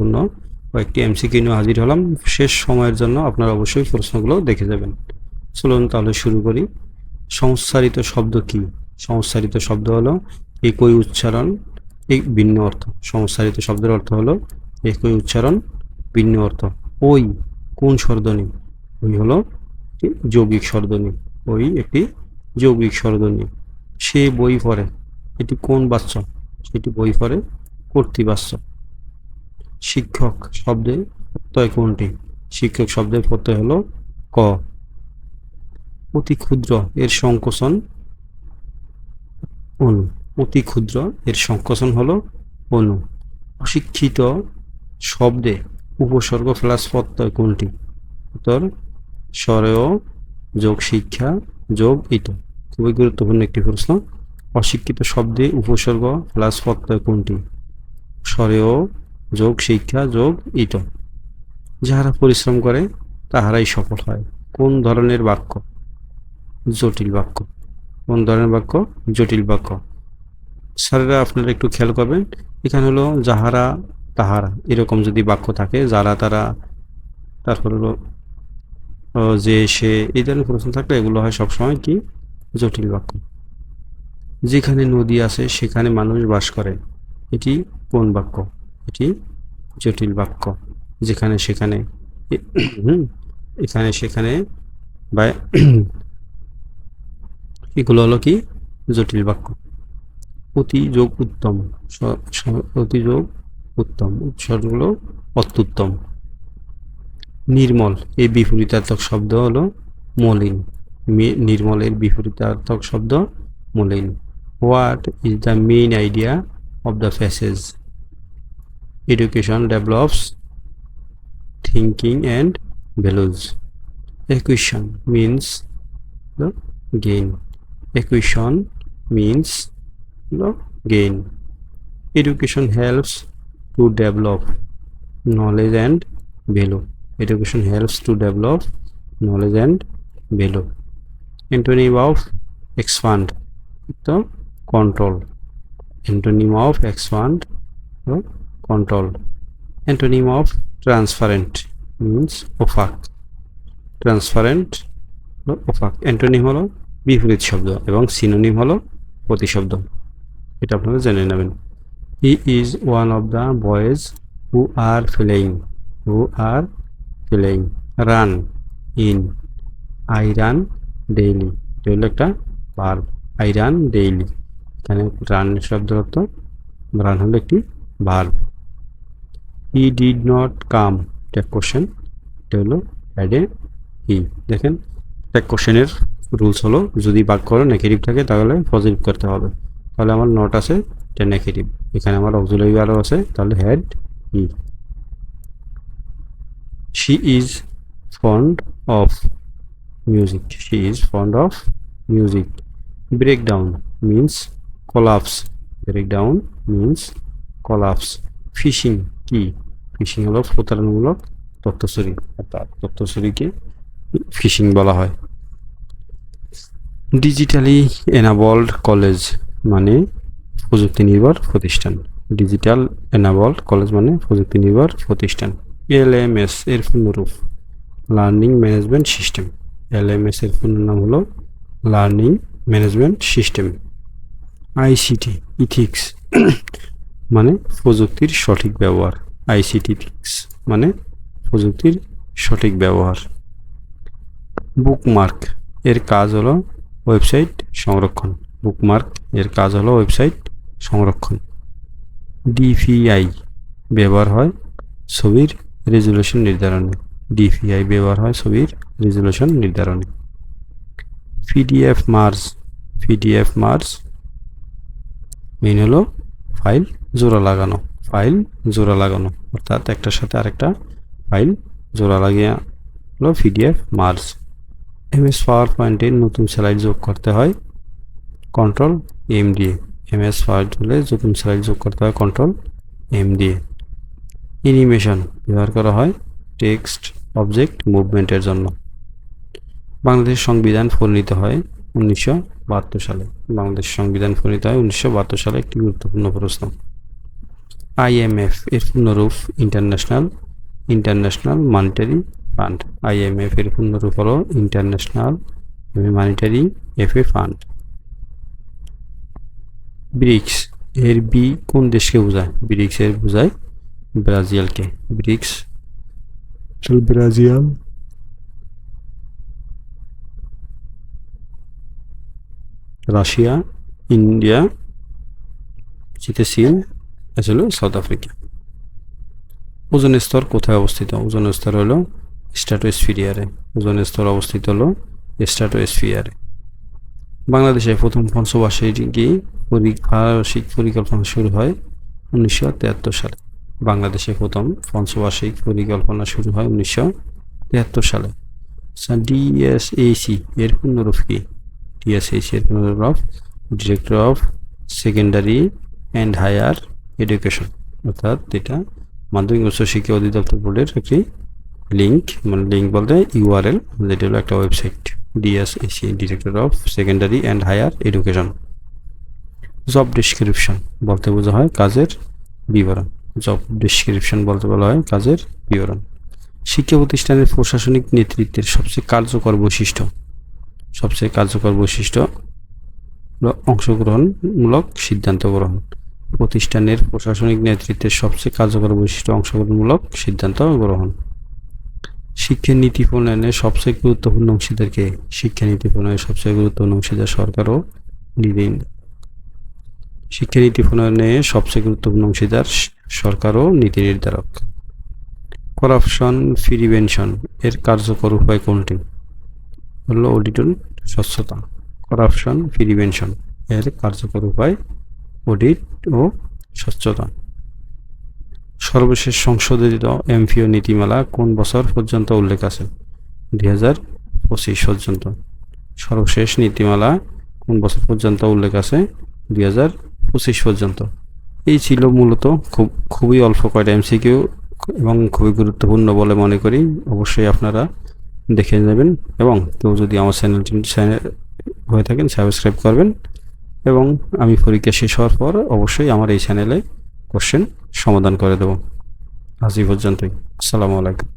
পূর্ণ কয়েকটি এমসিকিউ নিয়ে হাজির হলাম। শেষ সময়ের জন্য আপনারা অবশ্যই প্রশ্নগুলো দেখে যাবেন। চলুন তাহলে শুরু করি। সংস্সারিত শব্দ কি? সংস্সারিত শব্দ হলো একই উচ্চারণ এক ভিন্ন অর্থ। সংস্সারিত শব্দের অর্থ হলো একই উচ্চারণ ভিন্ন অর্থ। ওই কোন স্বরধ্বনি? ওই হলো একটি যৌগিক স্বরধ্বনি। ওই একটি যৌগিক স্বরধ্বনি। সে বই পড়ে, এটি কোন বাচ্য? সেটি বই পড়ে কর্তৃবাচ্য। শিক্ষক শব্দে প্রত্যয় কোনটি? শিক্ষক শব্দের প্রত্যয় হলো ক। অতি ক্ষুদ্র এর সংকোচন অনু। অতি ক্ষুদ্র এর সংকোচন হলো অনু। অশিক্ষিত শব্দে উপসর্গ প্লাস প্রত্যয় কোনটি? উত্তর স্বরেয় যোগ শিক্ষা যোগ ইত। খুবই গুরুত্বপূর্ণ একটি প্রশ্ন। অশিক্ষিত শব্দে উপসর্গ প্লাস প্রত্যয় কোনটি? স্বরেয় যোগ শিক্ষা যোগ ইত। যাহারা পরিশ্রম করে তাহারাই সফল হয়। কোন ধরনের বাক্য? জটিল বাক্য। কোন ধরনের বাক্য? জটিল বাক্য। স্যারেরা আপনারা একটু খেয়াল করবেন, এখানে হলো যাহারা তাহারা এরকম যদি বাক্য থাকে, যারা তারা, তারপর হলো যে সে, এই ধরনের প্রশ্ন থাকলে এগুলো হয় সবসময় কি? জটিল বাক্য। যেখানে নদী আছে সেখানে মানুষ বাস করে, এটি কোন বাক্য? এটি জটিল বাক্য। যেখানে সেখানে, এখানে সেখানে বা এগুলো হলো কি? জটিল বাক্য। অতি যোগ উত্তম, অতি যোগ উত্তম, উৎসর্গগুলো অত্যুত্তম। নির্মল এই বিপরীতার্থক শব্দ হলো মলিন। নির্মলের বিপরীতার্থক শব্দ মলিন। What is the main idea of the passage? Education develops thinking and values. Acquisition means the gain. Acquisition means the gain. Education helps to develop knowledge and value. Education helps to develop knowledge and value. Antonym of expand, the control. Antonym of expand, the control. Antonym of transparent means opaque. Transparent বা opaque. Antonym হলো বিপরীত শব্দ এবং synonym হলো প্রতিশব্দ। এটা আপনারা জেনে নেবেন। He is one of the boys who are playing. Who are playing. Run in, I run daily. এটা হলো একটা ভার্ব। I run daily. এখানে রান শব্দের অর্থ, রান হলো একটি verb. He did not come, এটা কোশ্চেন, এটা হলো অ্যাড এ হি। দেখেন একটা কোশ্চেনের রুলস হলো যদি বাক্য নেগেটিভ থাকে তাহলে পজিটিভ করতে হবে। তাহলে আমার নট আছে, এটা নেগেটিভ। এখানে আমার অক্সিলারি ভার্ব আছে, তাহলে had he. She is fond of music. She is fond of music. Breakdown means collapse. Breakdown means collapse. Phishing কি? ফিশিং হলো প্রতারণামূলক তথ্য চুরি, অর্থাৎ তথ্য চুরিকে ফিশিং বলা হয়। ডিজিটালি এনাবল্ড কলেজ মানে প্রযুক্তি নির্ভর প্রতিষ্ঠান। ডিজিটাল এনাবল্ড কলেজ মানে প্রযুক্তি নির্ভর প্রতিষ্ঠান। এলএমএস এর পূর্ণরূপ লার্নিং ম্যানেজমেন্ট সিস্টেম। এলএমএস এর পূর্ণ নাম হলো learning management system. ICT ethics মানে প্রযুক্তির সঠিক ব্যবহার। আইসিটি ইথিক্স মানে প্রযুক্তির সঠিক ব্যবহার। বুকমার্ক এর কাজ হলো ওয়েবসাইট সংরক্ষণ। বুকমার্ক এর কাজ হলো ওয়েবসাইট সংরক্ষণ। ডিপিআই ব্যবহার হয় ছবির রেজুলেশন নির্ধারণে। ডিপিআই ব্যবহার হয় ছবির রেজুলেশন নির্ধারণে। PDF merge. PDF merge main হলো ফাইল জোড়া লাগানো। ফাইল জোড়া লাগানো অর্থাৎ একটার সাথে আরেকটা ফাইল জোড়া লাগিয়ে হলো পিডিএফ মার্জ। এমএস পাওয়ার পয়েন্টের নতুন স্লাইড যোগ করতে হয় কন্ট্রোল এম দিয়ে। এমএস পাওয়ার হলে নতুন স্লাইড যোগ করতে হয় কন্ট্রোল এম দিয়ে। অ্যানিমেশন ব্যবহার করা হয় টেক্সট অবজেক্ট মুভমেন্টের জন্য। বাংলাদেশ সংবিধান প্রণীত হয় 1972 সালে। বাংলাদেশ সংবিধান প্রণীত হয় 1972 সালে। একটি গুরুত্বপূর্ণ প্রশ্ন। IMF এর পূর্ণরূপ ইন্টারন্যাশনাল মনিটারি ফান্ড। IMF এর পূর্ণরূপ হলো ইন্টারন্যাশনাল মনিটারি ফান্ড। ব্রিক্স এর বি কোন দেশকে বোঝায়? ব্রিক্স এর বোঝায় ব্রাজিলকে। ব্রিক্স ব্রাজিল, রাশিয়া, ইন্ডিয়া, চীন, আসলে সাউথ আফ্রিকা। ওজোন স্তর কোথায় অবস্থিত? ওজোন স্তর হলো স্ট্র্যাটোস্ফিয়ারে। ওজোন স্তর অবস্থিত হলো স্ট্র্যাটোস্ফিয়ারে। বাংলাদেশে প্রথম পঞ্চবার্ষিকী বার্ষিক পরিকল্পনা শুরু হয় 1973 সালে। বাংলাদেশে প্রথম পঞ্চবার্ষিক পরিকল্পনা শুরু হয় 1973 সালে। DSAC এর পূর্ণরূপ কি? DSAC এর পূর্ণরূপ director of secondary and higher education, অর্থাৎ এটা মাধ্যমিক উচ্চ শিক্ষা অধিদপ্তর বোর্ডের একটি লিঙ্ক, মানে লিঙ্ক বলতে URL, যেটা হলো একটা website. DSAC director of secondary and higher education. Job description বলতে বোঝা হয় কাজের বিবরণ। জব ডেসক্রিপশন বলতে বলা হয় কাজের বিবরণ। শিক্ষা প্রতিষ্ঠানের প্রশাসনিক নেতৃত্বের সবচেয়ে কার্যকর বৈশিষ্ট্য হলো অংশগ্রহণমূলক সিদ্ধান্ত গ্রহণ। প্রতিষ্ঠানের প্রশাসনিক নেতৃত্বের সবচেয়ে কার্যকর বৈশিষ্ট্য অংশগ্রহণমূলক সিদ্ধান্ত গ্রহণ। শিক্ষা নীতি প্রণয়নের সবচেয়ে গুরুত্বপূর্ণ অংশীদারকে? শিক্ষা নীতি প্রণয়নের সবচেয়ে গুরুত্বপূর্ণ অংশীদার সরকার ও নীতি। শিক্ষানীতি প্রণয়নে সবচেয়ে গুরুত্বপূর্ণ অংশীদার সরকার ও নীতি নির্ধারক। করাপশন প্রিভেনশন এর কার্যকর উপায় কোনটি? হলো অডিট ও স্বচ্ছতা। করাপশন প্রিভেনশন এর কার্যকর উপায় অডিট ও স্বচ্ছতা। সর্বশেষ সংশোধিত MPO নীতিমালা কোন বছর পর্যন্ত উল্লেখ আছে? 2025 পর্যন্ত। সর্বশেষ নীতিমালা কোন বছর পর্যন্ত উল্লেখ আছে? 2025 পর্যন্ত। এই ছিল মূলত খুবই অল্প কয়টা MCQ এবং খুবই গুরুত্বপূর্ণ বলে মনে করি। অবশ্যই আপনারা দেখে নেবেন এবং কেউ যদি আমার চ্যানেলটি হয়ে থাকেন সাবস্ক্রাইব করবেন, এবং আমি পরীক্ষা শেষ হওয়ার পর অবশ্যই আমার এই চ্যানেলে কোশ্চেন সমাধান করে দেব। আজ এই পর্যন্তই। আসসালামু আলাইকুম।